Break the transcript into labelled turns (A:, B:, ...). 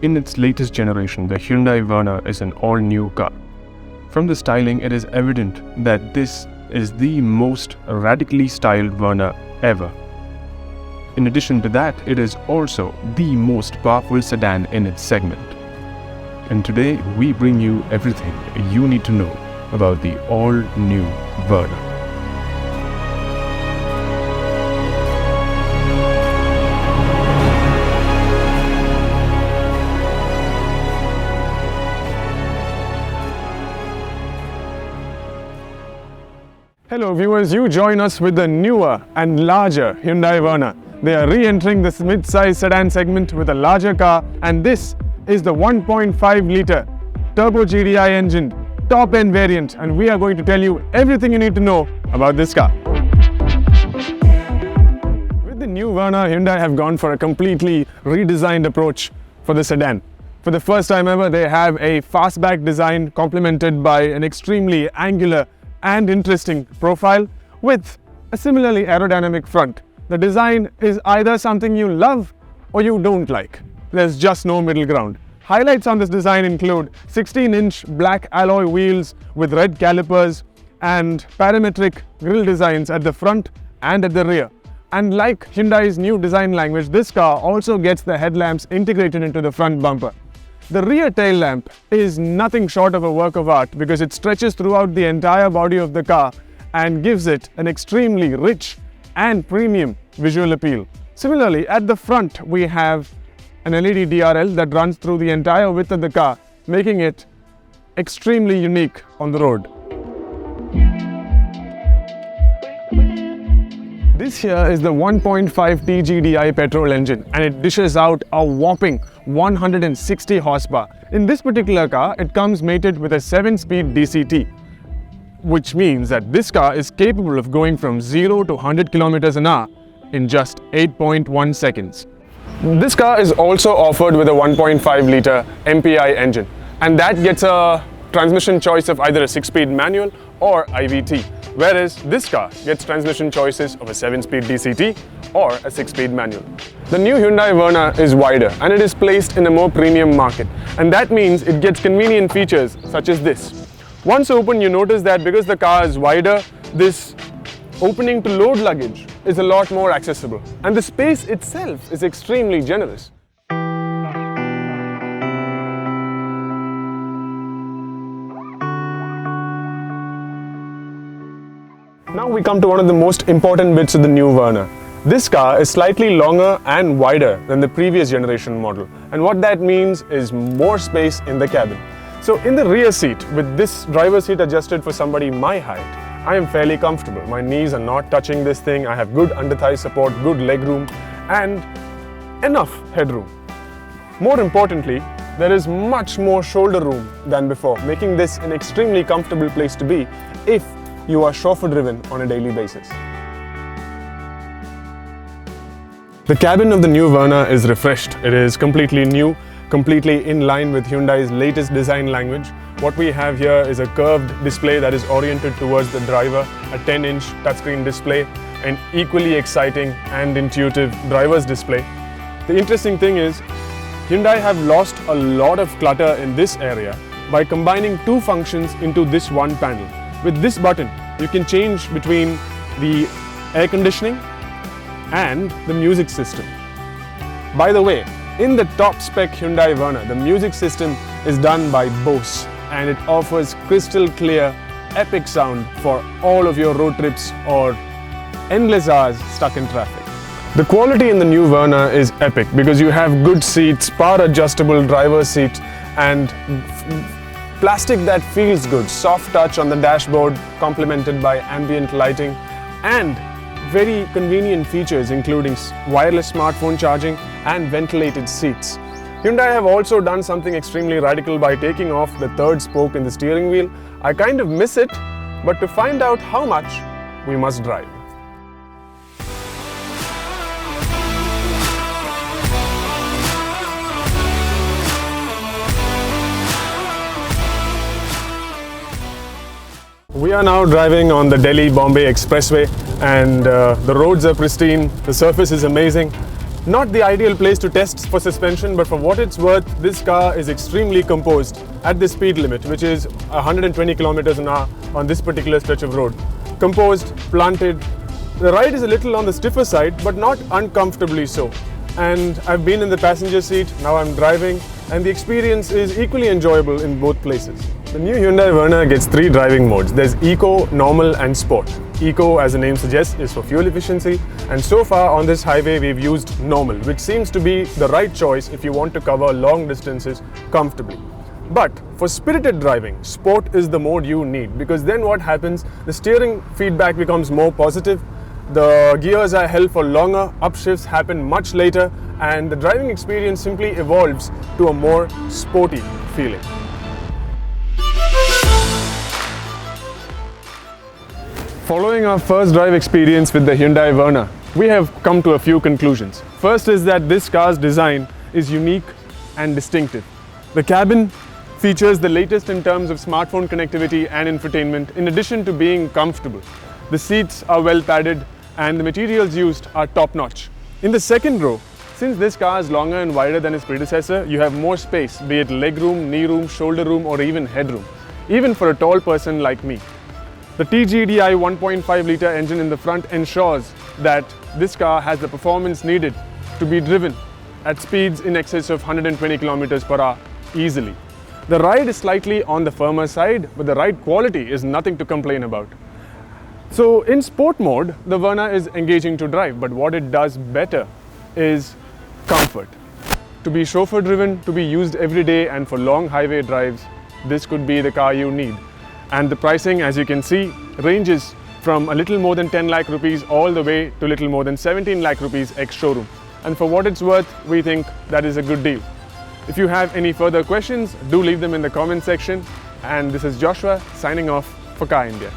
A: In its latest generation, the Hyundai Verna is an all-new car. From the styling, it is evident that this is the most radically styled Verna ever. In addition to that, it is also the most powerful sedan in its segment. And today, we bring you everything you need to know about the all-new Verna.
B: Hello viewers, you join us with the newer and larger Hyundai Verna. They are re-entering this mid-size sedan segment with a larger car, and this is the 1.5-litre turbo GDi engine top-end variant, and we are going to tell you everything you need to know about this car. With the new Verna, Hyundai have gone for a completely redesigned approach for the sedan. For the first time ever, they have a fastback design complemented by an extremely angular and interesting profile with a similarly aerodynamic front. The design is either something you love or you don't like. There's just no middle ground. Highlights on this design include 16-inch black alloy wheels with red calipers and parametric grille designs at the front and at the rear. And like Hyundai's new design language, this car also gets the headlamps integrated into the front bumper. The rear tail lamp is nothing short of a work of art because it stretches throughout the entire body of the car and gives it an extremely rich and premium visual appeal. Similarly, at the front we have an LED DRL that runs through the entire width of the car, making it extremely unique on the road. This here is the 1.5 TGDi petrol engine, and it dishes out a whopping 160 horsepower. In this particular car, it comes mated with a 7-speed DCT, which means that this car is capable of going from 0 to 100 kilometers an hour in just 8.1 seconds. This car is also offered with a 1.5-litre MPI engine, and that gets a transmission choice of either a 6-speed manual or IVT, whereas this car gets transmission choices of a 7-speed DCT or a 6-speed manual. The new Hyundai Verna is wider and it is placed in a more premium market, and that means it gets convenient features such as this. Once open, you notice that because the car is wider, this opening to load luggage is a lot more accessible, and the space itself is extremely generous. Now we come to one of the most important bits of the new Verna. This car is slightly longer and wider than the previous generation model, and what that means is more space in the cabin. So in the rear seat, with this driver's seat adjusted for somebody my height, I am fairly comfortable. My knees are not touching this thing, I have good under-thigh support, good leg room and enough headroom. More importantly, there is much more shoulder room than before, making this an extremely comfortable place to be if you are chauffeur-driven on a daily basis. The cabin of the new Verna is refreshed. It is completely new, completely in line with Hyundai's latest design language. What we have here is a curved display that is oriented towards the driver, a 10-inch touchscreen display, an equally exciting and intuitive driver's display. The interesting thing is, Hyundai have lost a lot of clutter in this area by combining two functions into this one panel. With this button, you can change between the air conditioning and the music system. By the way, in the top spec Hyundai Verna, the music system is done by Bose, and it offers crystal clear, epic sound for all of your road trips or endless hours stuck in traffic. The quality in the new Verna is epic because you have good seats, power adjustable driver's seat, and plastic that feels good, soft touch on the dashboard complemented by ambient lighting, and very convenient features including wireless smartphone charging and ventilated seats. Hyundai have also done something extremely radical by taking off the third spoke in the steering wheel. I kind of miss it, but to find out how much, we must drive. We are now driving on the Delhi-Bombay Expressway, and the roads are pristine, the surface is amazing. Not the ideal place to test for suspension, but for what it's worth, this car is extremely composed at the speed limit, which is 120 kilometers an hour on this particular stretch of road. Composed, planted. The ride is a little on the stiffer side, but not uncomfortably so. And I've been in the passenger seat, now I'm driving, and the experience is equally enjoyable in both places. The new Hyundai Verna gets 3 driving modes. There's Eco, Normal and Sport. Eco, as the name suggests, is for fuel efficiency, and so far on this highway we've used Normal, which seems to be the right choice if you want to cover long distances comfortably. But for spirited driving, Sport is the mode you need, because then what happens, the steering feedback becomes more positive, the gears are held for longer, upshifts happen much later, and the driving experience simply evolves to a more sporty feeling. Following our first drive experience with the Hyundai Verna, we have come to a few conclusions. First is that this car's design is unique and distinctive. The cabin features the latest in terms of smartphone connectivity and infotainment, in addition to being comfortable. The seats are well padded and the materials used are top-notch. In the second row, since this car is longer and wider than its predecessor, you have more space, be it leg room, knee room, shoulder room or even headroom, even for a tall person like me. The TGDi 1.5-litre engine in the front ensures that this car has the performance needed to be driven at speeds in excess of 120 km per hour easily. The ride is slightly on the firmer side, but the ride quality is nothing to complain about. So in sport mode, the Verna is engaging to drive, but what it does better is comfort. To be chauffeur driven, to be used every day and for long highway drives, this could be the car you need. And the pricing, as you can see, ranges from a little more than 10 lakh rupees all the way to little more than 17 lakh rupees ex-showroom. And for what it's worth, we think that is a good deal. If you have any further questions, do leave them in the comment section. And this is Joshua signing off for Car India.